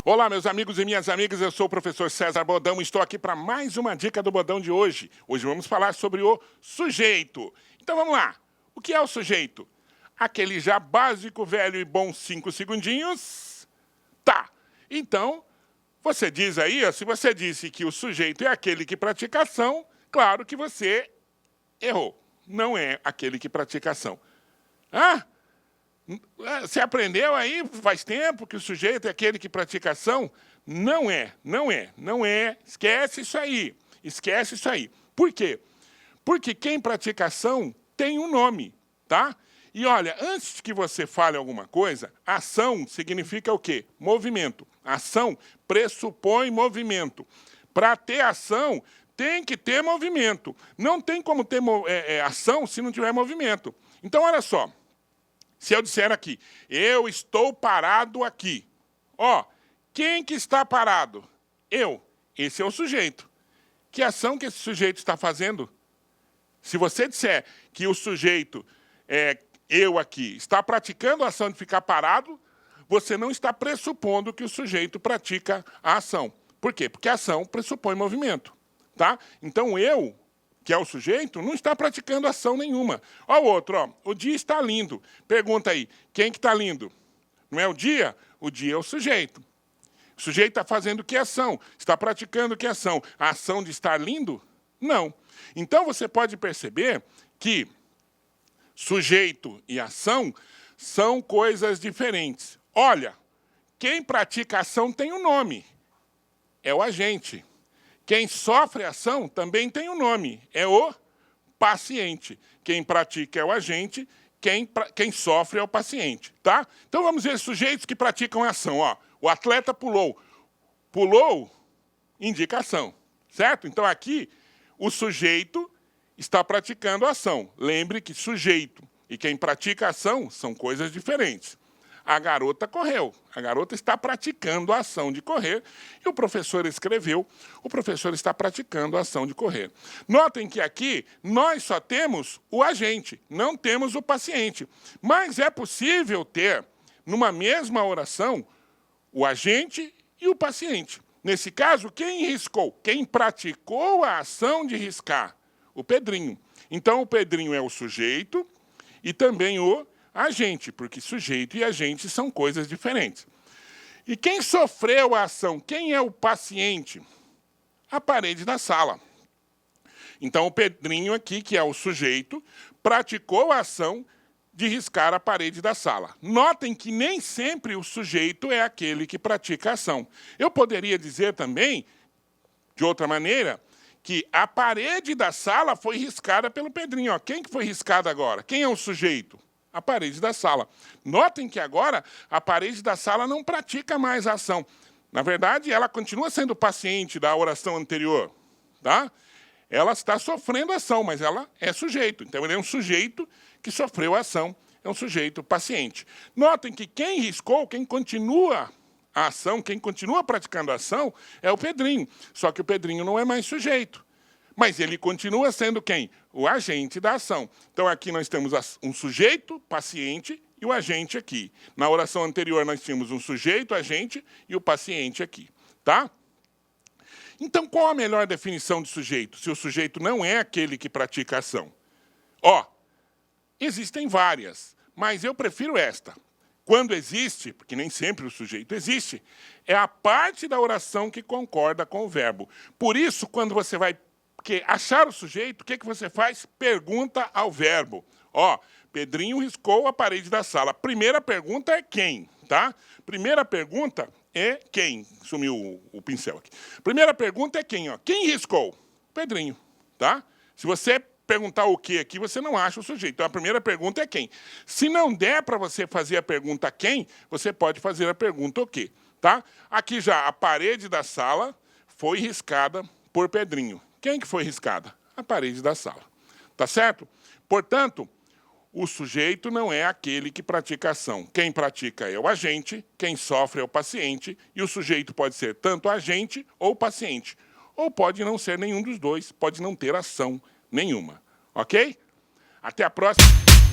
Olá, meus amigos e minhas amigas, eu sou o professor César Bodão e estou aqui para mais uma dica do Bodão de hoje. Hoje vamos falar sobre o sujeito. Então vamos lá. O que é o sujeito? Aquele já básico, velho e bom 5 segundinhos? Tá. Então, você diz aí, se você disse que o sujeito é aquele que pratica ação, claro que você errou. Não é aquele que pratica ação. Ah? Você aprendeu aí faz tempo que o sujeito é aquele que pratica ação? Não é. Esquece isso aí. Esquece isso aí. Por quê? Porque quem pratica ação tem um nome, tá? E olha, antes que você fale alguma coisa, ação significa o quê? Movimento. Ação pressupõe movimento. Para ter ação, tem que ter movimento. Não tem como ter ação se não tiver movimento. Então, olha só. Se eu disser aqui, eu estou parado aqui. Ó, quem que está parado? Eu. Esse é o sujeito. Que ação que esse sujeito está fazendo? Se você disser que o sujeito, eu aqui, está praticando a ação de ficar parado, você não está pressupondo que o sujeito pratica a ação. Por quê? Porque a ação pressupõe movimento. Tá? Então, eu, que é o sujeito, não está praticando ação nenhuma. Ó o outro, ó, o dia está lindo. Pergunta aí, quem que está lindo? Não é o dia? O dia é o sujeito. O sujeito está fazendo que ação? Está praticando que ação? A ação de estar lindo? Não. Então você pode perceber que sujeito e ação são coisas diferentes. Olha, quem pratica ação tem um nome. É o agente. Quem sofre ação também tem um nome, é o paciente. Quem pratica é o agente, quem sofre é o paciente, tá? Então vamos ver sujeitos que praticam ação, ó. O atleta pulou. Pulou, indica ação, certo? Então aqui, o sujeito está praticando a ação. Lembre que sujeito e quem pratica ação são coisas diferentes. A garota correu. A garota está praticando a ação de correr e o professor escreveu. O professor está praticando a ação de correr. Notem que aqui nós só temos o agente, não temos o paciente. Mas é possível ter, numa mesma oração, o agente e o paciente. Nesse caso, quem riscou? Quem praticou a ação de riscar? O Pedrinho. Então, o Pedrinho é o sujeito e também o agente, porque sujeito e agente são coisas diferentes. E quem sofreu a ação? Quem é o paciente? A parede da sala. Então, o Pedrinho aqui, que é o sujeito, praticou a ação de riscar a parede da sala. Notem que nem sempre o sujeito é aquele que pratica a ação. Eu poderia dizer também, de outra maneira, que a parede da sala foi riscada pelo Pedrinho. Ó, quem que foi riscada agora? Quem é o sujeito? A parede da sala. Notem que agora a parede da sala não pratica mais a ação. Na verdade, ela continua sendo paciente da oração anterior. Tá? Ela está sofrendo ação, mas ela é sujeito. Então, ele é um sujeito que sofreu a ação, é um sujeito paciente. Notem que quem riscou, quem continua a ação, quem continua praticando a ação, é o Pedrinho. Só que o Pedrinho não é mais sujeito. Mas ele continua sendo quem? O agente da ação. Então, aqui nós temos um sujeito, paciente, e o agente aqui. Na oração anterior, nós tínhamos um sujeito, agente, e o paciente aqui. Tá? Então, qual a melhor definição de sujeito? Se o sujeito não é aquele que pratica a ação. Ó, existem várias, mas eu prefiro esta. Quando existe, porque nem sempre o sujeito existe, é a parte da oração que concorda com o verbo. Por isso, quando você vai achar o sujeito, o que você faz? Pergunta ao verbo. Ó, Pedrinho riscou a parede da sala. Primeira pergunta é quem, tá? Primeira pergunta é quem. Sumiu o pincel aqui. Primeira pergunta é quem, ó. Quem riscou? Pedrinho, tá? Se você perguntar o que aqui, você não acha o sujeito. Então, a primeira pergunta é quem. Se não der para você fazer a pergunta quem, você pode fazer a pergunta o quê, tá? Aqui já, a parede da sala foi riscada por Pedrinho. Quem que foi riscada? A parede da sala. Tá certo? Portanto, o sujeito não é aquele que pratica a ação. Quem pratica é o agente, quem sofre é o paciente, e o sujeito pode ser tanto agente ou paciente. Ou pode não ser nenhum dos dois, pode não ter ação nenhuma. Ok? Até a próxima.